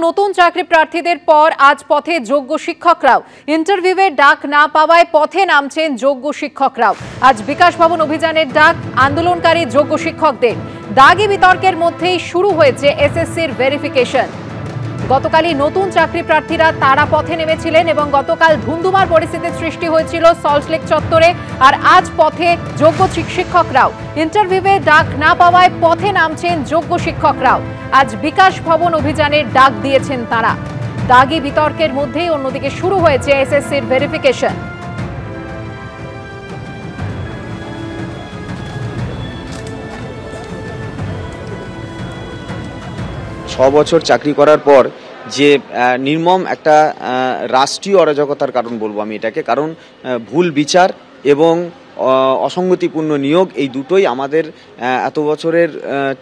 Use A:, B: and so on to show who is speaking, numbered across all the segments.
A: নতুন চাকরি প্রার্থীদের পর আজ পথে যোগ্য শিক্ষকরাও। ইন্টারভিউয়ে ডাক না পাওয়ায় পথে নামছেন যোগ্য শিক্ষকরাও। আজ বিকাশ ভবন অভিযানের ডাক আন্দোলনকারী যোগ্য শিক্ষকদের। দাগি বিতর্কের মধ্যেই শুরু হয়েছে এসএসসির ভেরিফিকেশন। গতকালই নতুন চাকরি প্রার্থীরা তারা পথে নেমেছিলেন এবং গতকাল ধুন্ধুমার পরিস্থিতির সৃষ্টি হয়েছিল সল্টলেক চত্বরে। আর আজ পথে যোগ্য শিক্ষকরাও। ইন্টারভিউয়ে ডাক না পাওয়ায় পথে নামছেন যোগ্য শিক্ষকরাও। আজ বিকাশ ভবন অভিযানের ডাক দিয়েছেন তারা। দাগি বিতর্কের মধ্যেই অন্যদিকে শুরু হয়েছে এসএসসির ভেরিফিকেশন।
B: 6 বছর চাকরি করার পর যে নির্মম একটা রাষ্ট্রীয় অরাজকতার কারণ বলবো আমি এটাকে, কারণ ভুল বিচার এবং অসঙ্গতিপূর্ণ নিয়োগ এই দুটোই আমাদের এত বছরের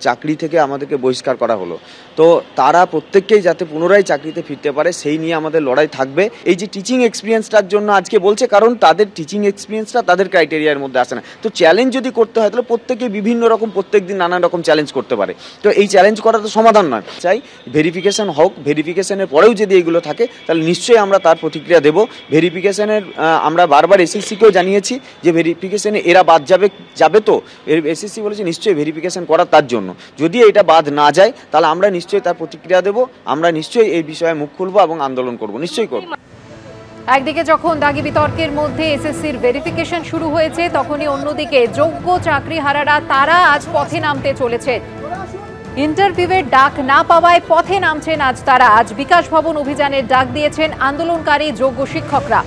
B: চাকরি থেকে আমাদেরকে বহিষ্কার করা হলো। তো তারা প্রত্যেককেই যাতে পুনরায় চাকরিতে ফিরতে পারে সেই নিয়ে আমাদের লড়াই থাকবে। এই যে টিচিং এক্সপিরিয়েন্সটার জন্য আজকে বলছে, কারণ তাদের টিচিং এক্সপিরিয়েন্সটা তাদের ক্রাইটেরিয়ার মধ্যে আসে না। তো চ্যালেঞ্জ যদি করতে হয় তাহলে প্রত্যেকে বিভিন্ন রকম প্রত্যেক দিন নানান রকম চ্যালেঞ্জ করতে পারে। তো এই চ্যালেঞ্জ করা তো সমাধান নয়। চাই ভেরিফিকেশন হোক, ভেরিফিকেশনের পরেও যদি এগুলো থাকে তাহলে নিশ্চয়ই আমরা তার প্রতিক্রিয়া দেব। ভেরিফিকেশনের আমরা বারবার এসএসসিকেও জানিয়েছি যে ভেরিফিকেশনে এরা বাদ যাবে তো এসএসসি বলেছে নিশ্চয়ই ভেরিফিকেশন করা তার জন্য। যদি এটা বাদ না যায় তাহলে আমরা নিশ্চয়ই তার প্রতিক্রিয়া দেব। আমরা নিশ্চয়ই এই বিষয়ে মুখ খুলবো এবং আন্দোলন করব, নিশ্চয়ই করব।
A: একদিকে যখন দাগি বিতর্কের মধ্যে এসএসসির ভেরিফিকেশন শুরু হয়েছে, তখনই অন্যদিকে যোগ্য চাকরিহারারা তারা আজ পথে নামতে চলেছে। ইন্টারভিউয়ের ডাক না পাওয়ায় পথে নামছেন আজ তারা। আজ বিকাশ ভবন অভিযানের ডাক দিয়েছেন আন্দোলনকারী যোগ্য শিক্ষকরা।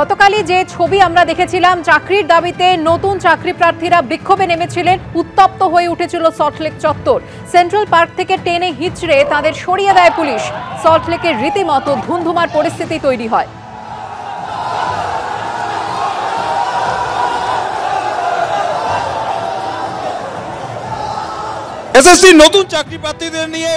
A: গতকালই যে ছবি আমরা দেখেছিলাম, চাকরির দাবিতে নতুন চাকরি প্রার্থীরা বিক্ষোভে নেমেছিলেন, উত্তপ্ত হয়ে উঠেছিল সল্টলেক চত্বর। সেন্ট্রাল পার্ক থেকে টেনে হিচড়ে তাদের সরিয়ে দেয় পুলিশ। সল্টলেকের রীতিমতো ধুন্ধুমার পরিস্থিতি তৈরি হয়।
C: এসএসসি নতুন চাকরি প্রার্থীদের নিয়ে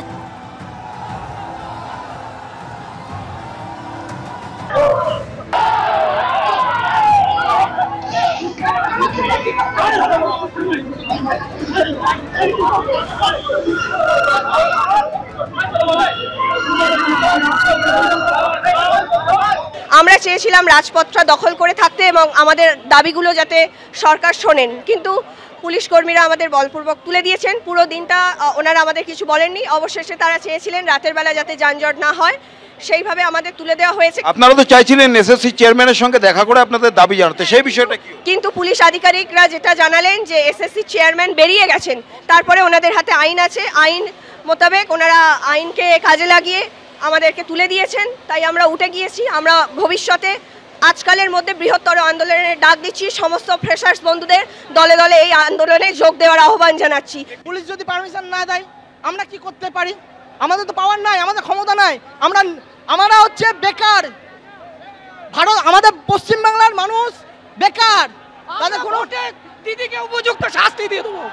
D: আমরা চেয়েছিলাম রাজপথটা দখল করে থাকতে এবং আমাদের দাবিগুলো যাতে সরকার শোনেন, কিন্তু পুলিশ কর্মীরা আমাদের বলপূর্বক তুলে দিয়েছেন। পুরো দিনটা ওনারা আমাদের কিছু বলেননি। অবশেষে তারা চেয়েছিলেন রাতের বেলা যাতে যানজট না হয়, সেইভাবে আমাদের তুলে দেওয়া হয়েছে।
C: আপনারা তো চাইছিলেন এসএসসি চেয়ারম্যানের সঙ্গে দেখা করে আপনাদের দাবি জানাতে, সেই বিষয়টা কি?
D: কিন্তু পুলিশ আধিকারিকরা যেটা জানালেন যে এসএসসি চেয়ারম্যান বেরিয়ে গেছেন, তারপরে ওনাদের হাতে আইন আছে, আইন মোতাবেক ওনারা আইনকে কাজে লাগিয়ে আমাদেরকে তুলে দিয়েছেন। তাই আমরা উঠে গিয়েছি। আমরা ভবিষ্যতে আজকালের মধ্যে বৃহত্তর আন্দোলনের ডাক দিচ্ছি। সমস্ত ফ্রেশার্স বন্ধুদের দলে দলে এই আন্দোলনে যোগ দেওয়ার আহ্বান জানাচ্ছি।
E: পুলিশ যদি পারমিশন না দেয় আমরা কি করতে পারি? আমাদের তো পাওয়ার নাই, আমাদের ক্ষমতা নাই। আমরা হচ্ছে বেকার। ভারত আমাদের পশ্চিমবাংলার মানুষ বেকার। তাদের কোনো দিদিকে উপযুক্ত শাস্তি দিয়ে দেবো।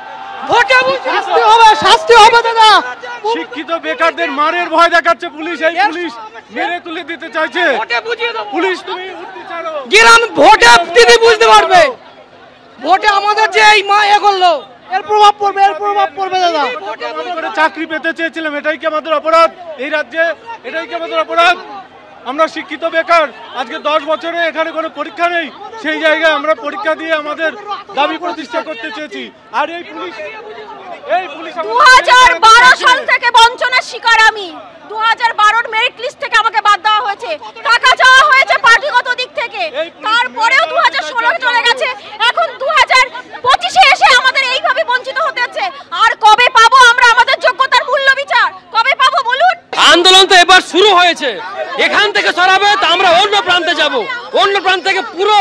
E: শাস্তি হবে দাদা।
F: শিক্ষিত বেকারদের মারের ভয় দেখাচ্ছে পুলিশ। এই পুলিশ মেরে তুলে দিতে চাইছে। পুলিশ তুমি উঠতে চাও,
E: গ্রাম ভোটে দিদি বুঝতে পারবে। ভোটে আমাদের যে এই মা এ করলো, এর প্রভাব পড়বে দাদা।
F: চাকরি পেতে চেয়েছিলাম, এটাই কি আমাদের অপরাধ এই রাজ্যে? এটাই কি আমাদের অপরাধ? আমরা শিক্ষিত বেকার, আজকে 10 বছরে এখানে কোনো পরীক্ষা নেই, সেই জায়গায় আমরা পরীক্ষা দিয়ে আমাদের দাবি প্রতিষ্ঠা করতে চেয়েছি। আর এই পুলিশ
D: 2012 সাল থেকে বঞ্চনার শিকার আমি। 2012 মেরিট লিস্ট থেকে আমাকে বাদ দেওয়া হয়েছে, টাকা চাওয়া হয়েছে পার্টিগত দিক থেকে। তারপরেও 2016 চলে গেছে, এখন 2025-এ এসে আমাদের এইভাবে বঞ্চিত হতে হচ্ছে। আর কবে পাবো আমরা আমাদের যোগ্যতার মূল্য বিচার? কবে পাবো বলুন?
G: আন্দোলন তো এবার শুরু হয়েছে, এখান থেকে সরাবে তো আমরা অন্য প্রান্তে যাব, অন্য প্রান্ত থেকে পুরো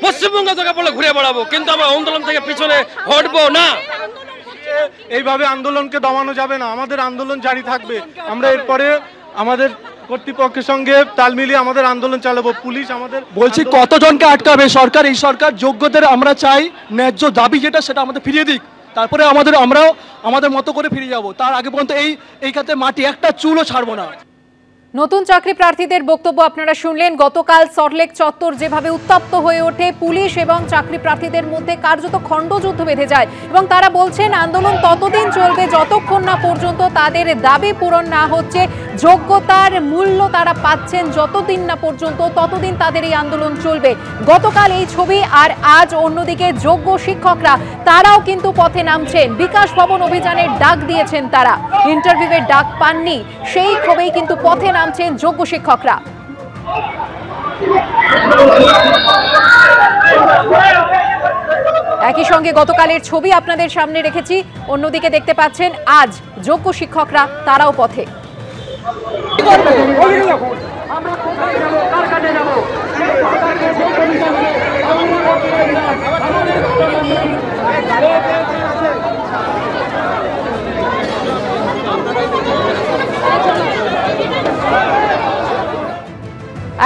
G: পশ্চিমবঙ্গ থেকে বলে ঘুরে বেড়াবো, কিন্তু আমরা আন্দোলন থেকে পিছনে হটবো না।
F: এইভাবে আন্দোলনকে দমানো যাবে না, আমাদের আন্দোলন জারি থাকবে। আমরা এরপরে আমাদের কর্তৃপক্ষের সঙ্গে তাল মিলিয়ে আমাদের আন্দোলন চালাবো। পুলিশ আমাদের
H: বলছি কতজনকে আটকাবে সরকার? এই সরকার যোগ্যদের আমরা চাই ন্যায্য দাবি যেটা সেটা আমাদের ফিরিয়ে দিক, তারপরে আমরাও আমাদের মতো করে ফিরে যাব। তার আগে পর্যন্ত এই খাতে মাটি একটা চুলও ছাড়বো না।
A: নতুন চাকরি প্রার্থীদের বক্তব্য আপনারা শুনলেন। গতকাল সল্টলেক চত্বর যেভাবে উত্তপ্ত হয়ে ওঠে, পুলিশ এবং চাকরি প্রার্থীদের মধ্যে কার্যত খণ্ডযুদ্ধ বেঁধে যায় এবং তারা বলছেন আন্দোলন ততদিন চলবে যতক্ষণ না পর্যন্ত তাদের দাবি পূরণ না হচ্ছে, যোগ্যতার মূল্য তারা পাচ্ছেন যতদিন না পর্যন্ত ততদিন তাদের এই আন্দোলন চলবে। গতকাল এই ছবি, আর আজ অন্যদিকে যোগ্য শিক্ষকরা তারাও কিন্তু পথে নামছেন। বিকাশ ভবন অভিযানের ডাক দিয়েছেন তারা, ইন্টারভিউয়ের ডাক পাননি, সেই ক্ষোভেই কিন্তু পথে নামছেন যোগ্য শিক্ষকরা। একই সঙ্গে গতকালের ছবি আপনাদের সামনে রেখেছি, অন্যদিকে দেখতে পাচ্ছেন আজ যোগ্য শিক্ষকরা তারাও পথে।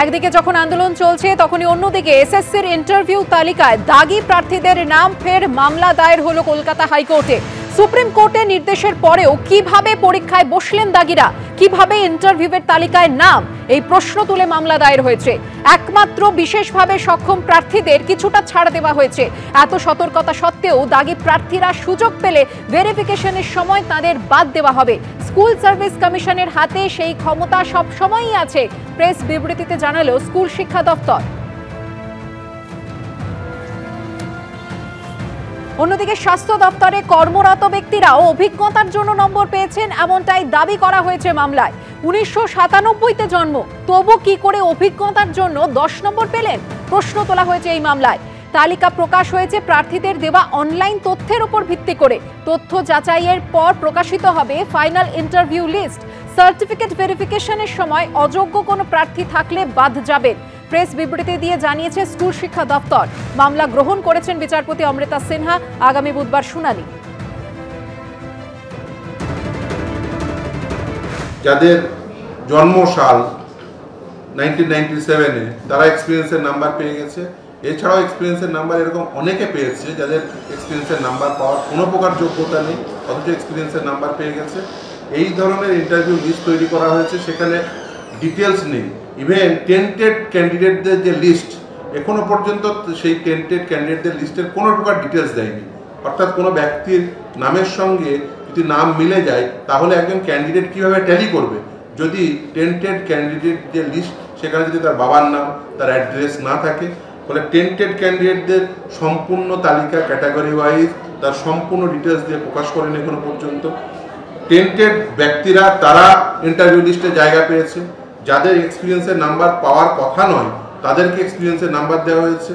A: একদিকে যখন আন্দোলন চলছে তখনই অন্যদিকে এসএসসির ইন্টারভিউ তালিকায় দাগি প্রার্থীদের নাম ফের মামলা দায়ের হলো কলকাতা হাইকোর্টে। সুপ্রিম কোর্টের নির্দেশের পরেও কিভাবে পরীক্ষায় বসলেন দাগিরা, কিভাবে ইন্টারভিউয়ের তালিকায় নাম, এই প্রশ্ন তুলে মামলা দায়ের হয়েছে। একমাত্র বিশেষভাবে সক্ষম প্রার্থীদের কিছুটা ছাড় দেওয়া হয়েছে। এত সতর্কতা সত্ত্বেও দাগি প্রার্থীরা সুযোগ পেলে ভেরিফিকেশনের সময় তাদের বাদ দেওয়া হবে। স্কুল সার্ভিস কমিশনের হাতে সেই ক্ষমতা সব সময়ই আছে, প্রেস বিবৃতিতে জানালো স্কুল শিক্ষা দপ্তর। অন্যদিকে স্বাস্থ্য দপ্তরে কর্মরত ব্যক্তিরাও অভিজ্ঞতার জন্য নম্বর পেয়েছেন, এমনটাই দাবি করা হয়েছে মামলায়। 1997-তে জন্ম, তবু কি করে অভিজ্ঞতার জন্য 10 নম্বর পেলেন, প্রশ্ন তোলা হয়েছে এই মামলায়। তালিকা প্রকাশ হয়েছে প্রার্থীদের দেওয়া অনলাইন তথ্যের উপর ভিত্তি করে। তথ্য যাচাইয়ের পর প্রকাশিত হবে ফাইনাল ইন্টারভিউ লিস্ট। সার্টিফিকেট ভেরিফিকেশনের সময় অযোগ্য কোনো প্রার্থী থাকলে বাদ যাবেন। প্রেস বিবৃতি দিয়ে জানিয়েছে স্কুল শিক্ষা দপ্তর। মামলা গ্রহণ করেছেন বিচারপতি অমৃতা সিনহা। আগামী বুধবার শুনানি।
I: যাদের জন্মসাল 1997-এ তারা এক্সপিরিয়েন্সের নাম্বার পেয়ে গেছে। এছাড়াও এক্সপিরিয়েন্সের নাম্বার এরকম অনেকে পেয়েছে যাদের এক্সপিরিয়েন্সের নাম্বার পাওয়ার কোনো প্রকার যোগ্যতা নেই, অথচ এক্সপিরিয়েন্সের নাম্বার পেয়ে গেছে। এই ধরনের ইন্টারভিউ লিস্ট তৈরি করা হয়েছে, সেখানে ডিটেলস নেই। ইভেন টেন্টেড ক্যান্ডিডেটদের যে লিস্ট, এখনো পর্যন্ত সেই টেন্টেড ক্যান্ডিডেটদের লিস্টের কোনো প্রকার ডিটেলস দেয়নি। অর্থাৎ কোনো ব্যক্তির নামের সঙ্গে যদি নাম মিলে যায় তাহলে একজন ক্যান্ডিডেট কীভাবে ট্যালি করবে যদি টেন্টেড ক্যান্ডিডেট যে লিস্ট সেখানে যদি তার বাবার নাম, তার অ্যাড্রেস না থাকে। ফলে টেন্টেড ক্যান্ডিডেটদের সম্পূর্ণ তালিকা ক্যাটাগরি ওয়াইজ তার সম্পূর্ণ ডিটেলস দিয়ে প্রকাশ করেন এখনো পর্যন্ত। টেন্টেড ব্যক্তিরা তারা ইন্টারভিউ লিস্টে জায়গা পেয়েছে, যাদের এক্সপিরিয়েন্সের নাম্বার পাওয়ার কথা নয় তাদেরকে এক্সপিরিয়েন্সের নাম্বার দেওয়া হয়েছে।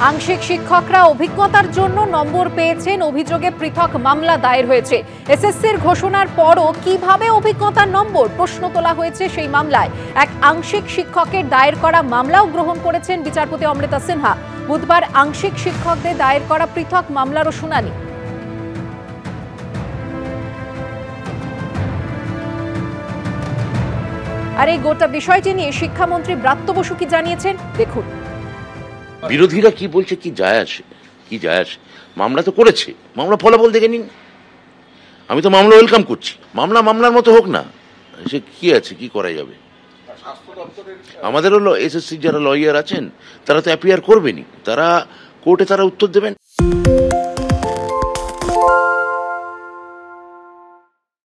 A: আংশিক শিক্ষকরা অভিজ্ঞতার জন্য নম্বর পেয়েছেন, অভিযোগে পৃথক মামলা দায়ের হয়েছে। এসএসসির ঘোষণার পরও কিভাবে অভিজ্ঞতার নম্বর, প্রশ্ন তোলা হয়েছে সেই মামলায়। এক আংশিক শিক্ষকের দায়ের করা মামলাও গ্রহণ করেছেন বিচারপতি অমৃতা সিনহা। বুধবার আংশিক শিক্ষকদের দায়ের করা পৃথক মামলারও শুনানি। আর এই গোটা বিষয়টি নিয়ে শিক্ষামন্ত্রী ব্রাত্য বসু কি জানিয়েছেন দেখুন।
J: বিরোধীরা কি বলছে কি যায় আসে, মামলা তো করেছে, মামলা ফলাফল দেখে নিন। আমি তো মামলা ওয়েলকাম করছি, মামলা মামলার মতো হোক না, সে কি আছে, কি করা যাবে। আমাদের হলো এসএসসি যারা লয়ার আছেন তারা তো অ্যাপিয়ার করবেনই, তারা কোর্টে তারা উত্তর দেবেন।